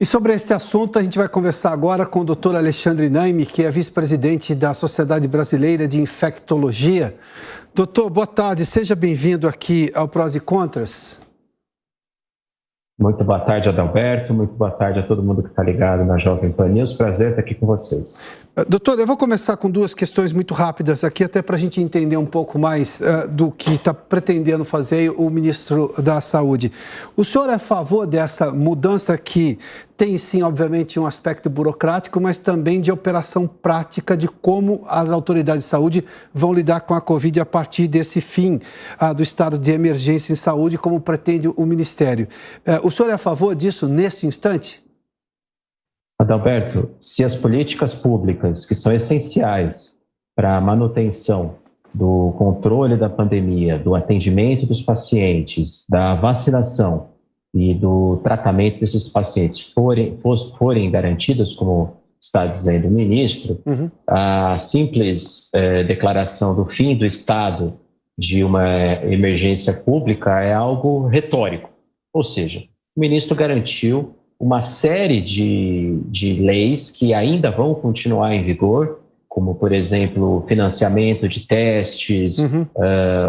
E sobre esse assunto, a gente vai conversar agora com o Dr. Alexandre Naime, que é vice-presidente da Sociedade Brasileira de Infectologia. Doutor, boa tarde, seja bem-vindo aqui ao Prós e Contras. Muito boa tarde, Adalberto. Muito boa tarde a todo mundo que está ligado na Jovem Pan News. Prazer estar aqui com vocês. Doutor, eu vou começar com duas questões muito rápidas aqui, até para a gente entender um pouco mais do que está pretendendo fazer o ministro da Saúde. O senhor é a favor dessa mudança que tem, sim, obviamente, um aspecto burocrático, mas também de operação prática de como as autoridades de saúde vão lidar com a Covid a partir desse fim do estado de emergência em saúde, como pretende o Ministério. O senhor é a favor disso nesse instante? Adalberto, se as políticas públicas, que são essenciais para a manutenção do controle da pandemia, do atendimento dos pacientes, da vacinação e do tratamento desses pacientes forem garantidas, como está dizendo o ministro, a simples declaração do fim do estado de uma emergência pública é algo retórico. Ou seja, o ministro garantiu uma série de leis que ainda vão continuar em vigor, como, por exemplo, o financiamento de testes,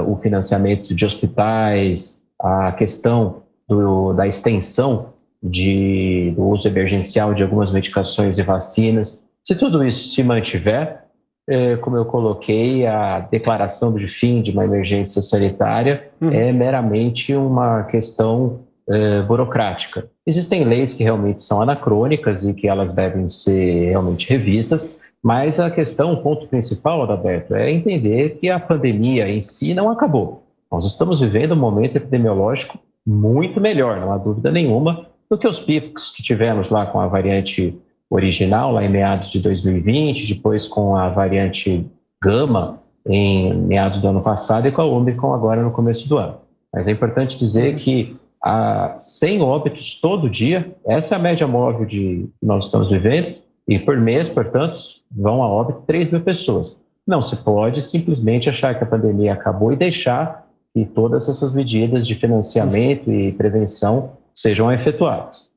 o financiamento de hospitais, a questão da extensão do uso emergencial de algumas medicações e vacinas. Se tudo isso se mantiver, como eu coloquei, a declaração de fim de uma emergência sanitária é meramente uma questão burocrática. Existem leis que realmente são anacrônicas e que elas devem ser realmente revistas, mas a questão, o ponto principal, Adalberto, é entender que a pandemia em si não acabou. Nós estamos vivendo um momento epidemiológico muito melhor, não há dúvida nenhuma, do que os picos que tivemos lá com a variante original, lá em meados de 2020, depois com a variante Gama em meados do ano passado e com a Omicron agora no começo do ano. Mas é importante dizer que 100 óbitos todo dia, essa é a média móvel que nós estamos vivendo, e por mês, portanto, vão a óbito 3 mil pessoas. Não se pode simplesmente achar que a pandemia acabou e deixar que todas essas medidas de financiamento e prevenção sejam efetuadas.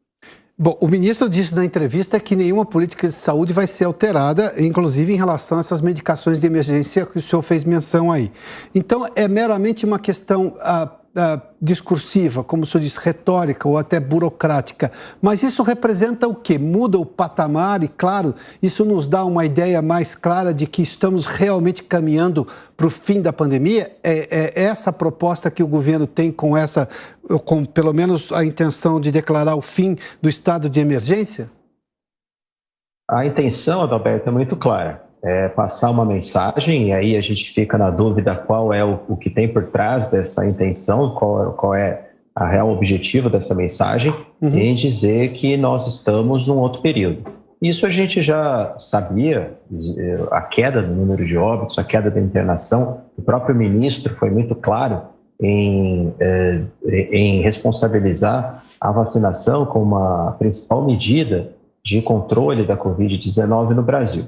Bom, o ministro disse na entrevista que nenhuma política de saúde vai ser alterada, inclusive em relação a essas medicações de emergência que o senhor fez menção aí. Então, é meramente uma questão discursiva, como o senhor disse, retórica ou até burocrática. Mas isso representa o quê? Muda o patamar e, claro, isso nos dá uma ideia mais clara de que estamos realmente caminhando para o fim da pandemia? É essa a proposta que o governo tem com pelo menos a intenção de declarar o fim do estado de emergência? A intenção, Adalberto, é muito clara. É passar uma mensagem, e aí a gente fica na dúvida qual é o que tem por trás dessa intenção, qual é a real objetivo dessa mensagem, em dizer que nós estamos num outro período. Isso a gente já sabia, a queda do número de óbitos, a queda da internação, o próprio ministro foi muito claro em responsabilizar a vacinação como a principal medida de controle da Covid-19 no Brasil.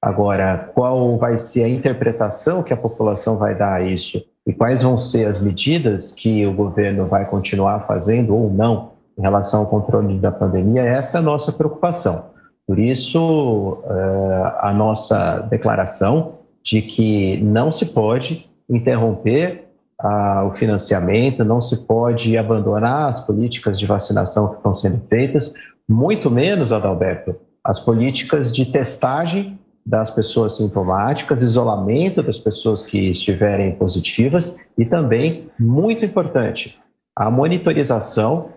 Agora, qual vai ser a interpretação que a população vai dar a isso e quais vão ser as medidas que o governo vai continuar fazendo ou não em relação ao controle da pandemia, essa é a nossa preocupação. Por isso, a nossa declaração de que não se pode interromper o financiamento, não se pode abandonar as políticas de vacinação que estão sendo feitas, muito menos, Adalberto, as políticas de testagem das pessoas sintomáticas, isolamento das pessoas que estiverem positivas e também, muito importante, a monitorização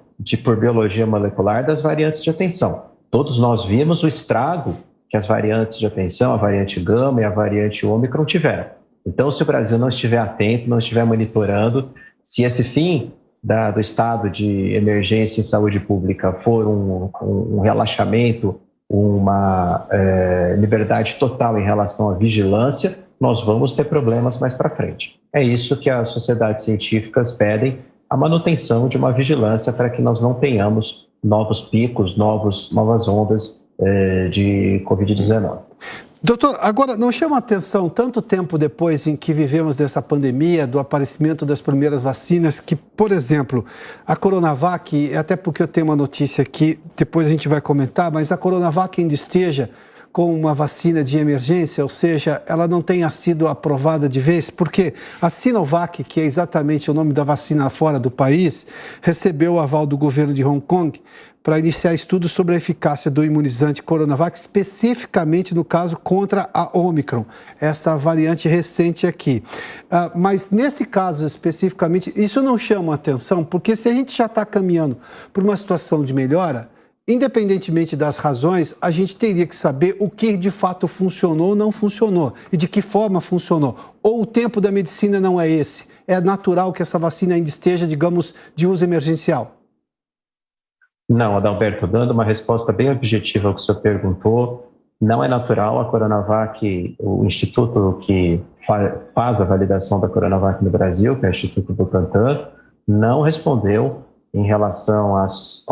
por biologia molecular das variantes de atenção. Todos nós vimos o estrago que as variantes de atenção, a variante Gama e a variante Omicron tiveram. Então, se o Brasil não estiver atento, não estiver monitorando, se esse fim do estado de emergência em saúde pública for um relaxamento, uma liberdade total em relação à vigilância, nós vamos ter problemas mais para frente. É isso que as sociedades científicas pedem, a manutenção de uma vigilância para que nós não tenhamos novos picos, novas ondas de Covid-19. Doutor, agora não chama a atenção tanto tempo depois em que vivemos essa pandemia, do aparecimento das primeiras vacinas, que, por exemplo, a Coronavac, até porque eu tenho uma notícia aqui, depois a gente vai comentar, mas a Coronavac ainda esteja com uma vacina de emergência, ou seja, ela não tenha sido aprovada de vez, porque a Sinovac, que é exatamente o nome da vacina fora do país, recebeu o aval do governo de Hong Kong para iniciar estudos sobre a eficácia do imunizante Coronavac, especificamente no caso contra a Omicron, essa variante recente aqui. Mas nesse caso especificamente, isso não chama atenção, porque se a gente já está caminhando por uma situação de melhora, independentemente das razões, a gente teria que saber o que de fato funcionou ou não funcionou e de que forma funcionou. Ou o tempo da medicina não é esse? É natural que essa vacina ainda esteja, digamos, de uso emergencial? Não, Adalberto, dando uma resposta bem objetiva ao que o senhor perguntou, não é natural. A Coronavac, o instituto que faz a validação da Coronavac no Brasil, que é o Instituto Butantan, não respondeu em relação a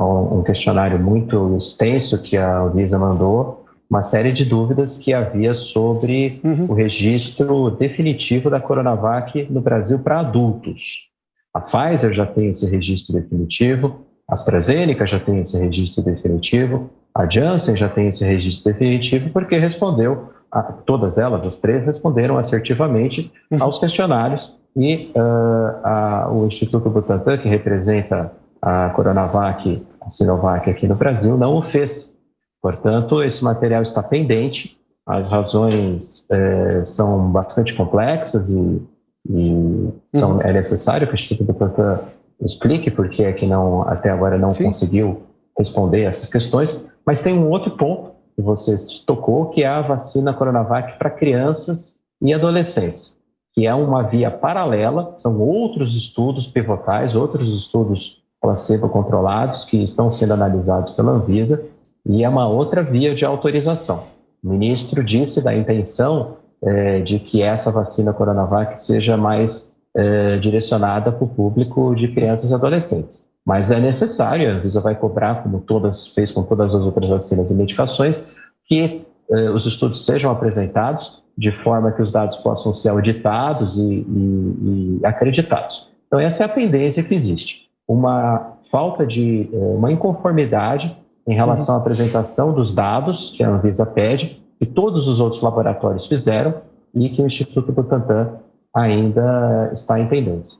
um questionário muito extenso que a Anvisa mandou, uma série de dúvidas que havia sobre o registro definitivo da Coronavac no Brasil para adultos. A Pfizer já tem esse registro definitivo, a AstraZeneca já tem esse registro definitivo, a Janssen já tem esse registro definitivo, porque todas elas, as três, responderam assertivamente aos questionários e o Instituto Butantan, que representa a Coronavac, a Sinovac aqui no Brasil, não o fez. Portanto, esse material está pendente, as razões são bastante complexas e é necessário que o Instituto Butantan explique por que é que até agora não conseguiu responder essas questões, mas tem um outro ponto que você tocou, que é a vacina Coronavac para crianças e adolescentes, que é uma via paralela, são outros estudos pivotais, outros estudos placebo-controlados que estão sendo analisados pela Anvisa, e é uma outra via de autorização. O ministro disse da intenção de que essa vacina Coronavac seja mais direcionada para o público de crianças e adolescentes. Mas é necessário, a Anvisa vai cobrar, como fez com todas as outras vacinas e medicações, que os estudos sejam apresentados de forma que os dados possam ser auditados e acreditados. Então, essa é a pendência que existe. Uma falta de uma inconformidade em relação à apresentação dos dados que a Anvisa pede, que todos os outros laboratórios fizeram e que o Instituto Butantan ainda está em pendência.